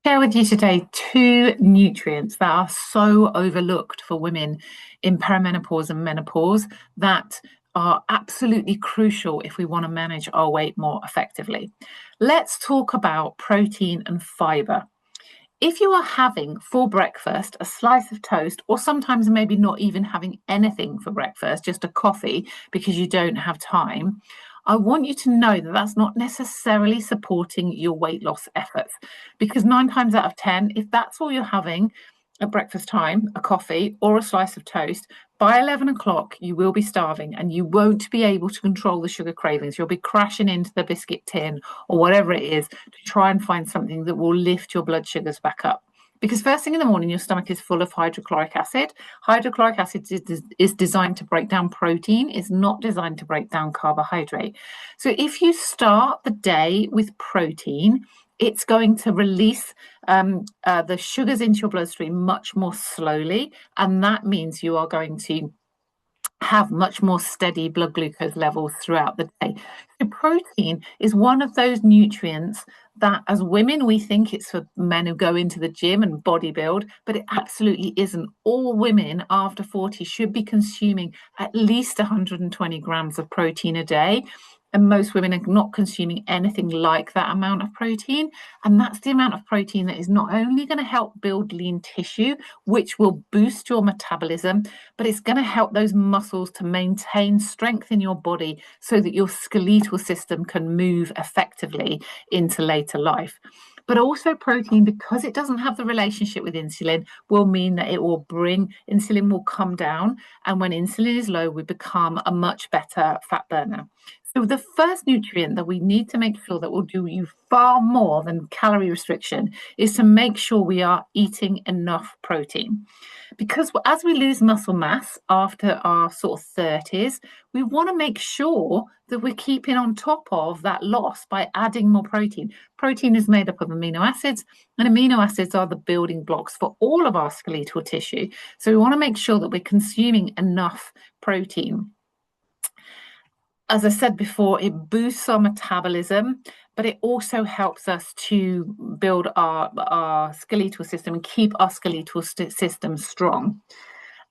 Share with you today two nutrients that are so overlooked for women in perimenopause and menopause that are absolutely crucial if we want to manage our weight more effectively. Let's talk about protein and fiber. If you are having for breakfast a slice of toast, or sometimes maybe not even having anything for breakfast, just a coffee because you don't have time, I want you to know that that's not necessarily supporting your weight loss efforts. Because nine times out of 10, if that's all you're having at breakfast time, a coffee or a slice of toast, by 11 o'clock, you will be starving and you won't be able to control the sugar cravings. You'll be crashing into the biscuit tin or whatever it is to try and find something that will lift your blood sugars back up. Because first thing in the morning, your stomach is full of hydrochloric acid. Hydrochloric acid is designed to break down protein, it's not designed to break down carbohydrate. So if you start the day with protein, it's going to release the sugars into your bloodstream much more slowly. And that means you are going to have much more steady blood glucose levels throughout the day. So protein is one of those nutrients that as women we think it's for men who go into the gym and bodybuild, but it absolutely isn't. All women after 40 should be consuming at least 120 grams of protein a day. And most women are not consuming anything like that amount of protein. And that's the amount of protein that is not only going to help build lean tissue, which will boost your metabolism, but it's going to help those muscles to maintain strength in your body so that your skeletal system can move effectively into later life. But also protein, because it doesn't have the relationship with insulin, will mean that it will bring insulin will come down. And when insulin is low, we become a much better fat burner. So the first nutrient that we need to make sure that will do you far more than calorie restriction is to make sure we are eating enough protein. Because as we lose muscle mass after our sort of 30s, we want to make sure that we're keeping on top of that loss by adding more protein. Protein is made up of amino acids, and amino acids are the building blocks for all of our skeletal tissue. So we want to make sure that we're consuming enough protein. As I said before, it boosts our metabolism, but it also helps us to build our skeletal system and keep our skeletal system strong.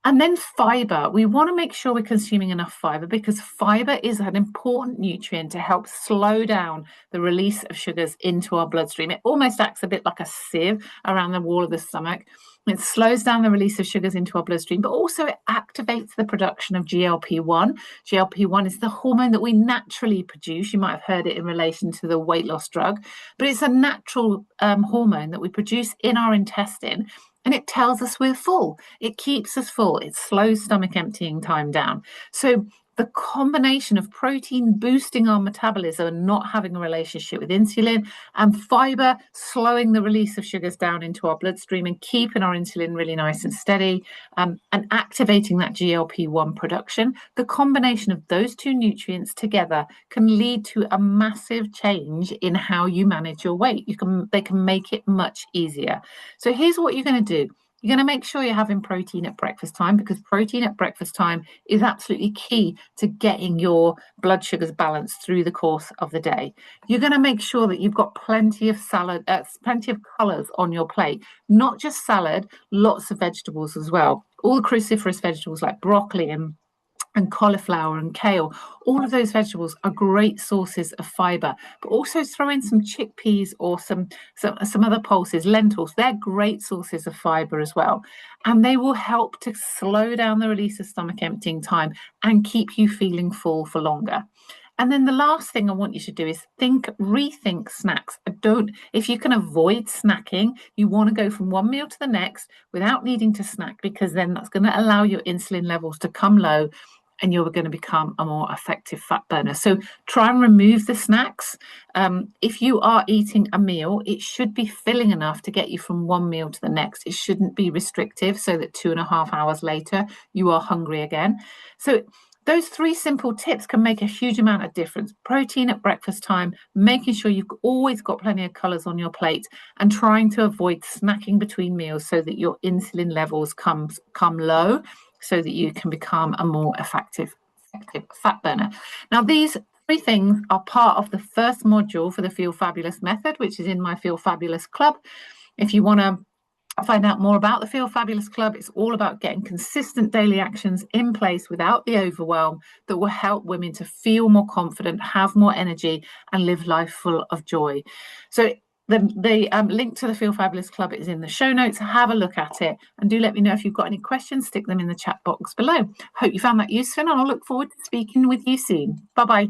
And then fiber. We want to make sure we're consuming enough fiber because fiber is an important nutrient to help slow down the release of sugars into our bloodstream. It almost acts a bit like a sieve around the wall of the stomach. It slows down the release of sugars into our bloodstream, but also it activates the production of GLP-1. GLP-1 is the hormone that we naturally produce. You might have heard it in relation to the weight loss drug, but it's a natural hormone that we produce in our intestine. And it tells us we're full. It keeps us full. It slows stomach emptying time down. So the combination of protein boosting our metabolism and not having a relationship with insulin, and fiber slowing the release of sugars down into our bloodstream and keeping our insulin really nice and steady, and activating that GLP-1 production, the combination of those two nutrients together can lead to a massive change in how you manage your weight. They can make it much easier. So here's what you're going to do. You're going to make sure you're having protein at breakfast time because protein at breakfast time is absolutely key to getting your blood sugars balanced through the course of the day. You're going to make sure that you've got plenty of plenty of colors on your plate, not just salad, lots of vegetables as well. All the cruciferous vegetables like broccoli and cauliflower and kale, all of those vegetables are great sources of fiber. But also throw in some chickpeas or some other pulses, lentils. They're great sources of fiber as well. And they will help to slow down the release of stomach emptying time and keep you feeling full for longer. And then the last thing I want you to do is rethink snacks. If you can avoid snacking, you want to go from one meal to the next without needing to snack, because then that's going to allow your insulin levels to come low and you're going to become a more effective fat burner. So try and remove the snacks. If you are eating a meal, it should be filling enough to get you from one meal to the next. It shouldn't be restrictive so that 2.5 hours later, you are hungry again. So those three simple tips can make a huge amount of difference. Protein at breakfast time, making sure you've always got plenty of colors on your plate, and trying to avoid snacking between meals so that your insulin levels come low, so that you can become a more effective fat burner. Now, these three things are part of the first module for the Feel Fabulous method, which is in my Feel Fabulous club. If you want to find out more about the Feel Fabulous Club, it's all about getting consistent daily actions in place without the overwhelm that will help women to feel more confident, have more energy, and live life full of joy. So the link to the Feel Fabulous Club is in the show notes. Have a look at it, and do let me know if you've got any questions. Stick them in the chat box below. Hope you found that useful, and I'll look forward to speaking with you soon. Bye-bye.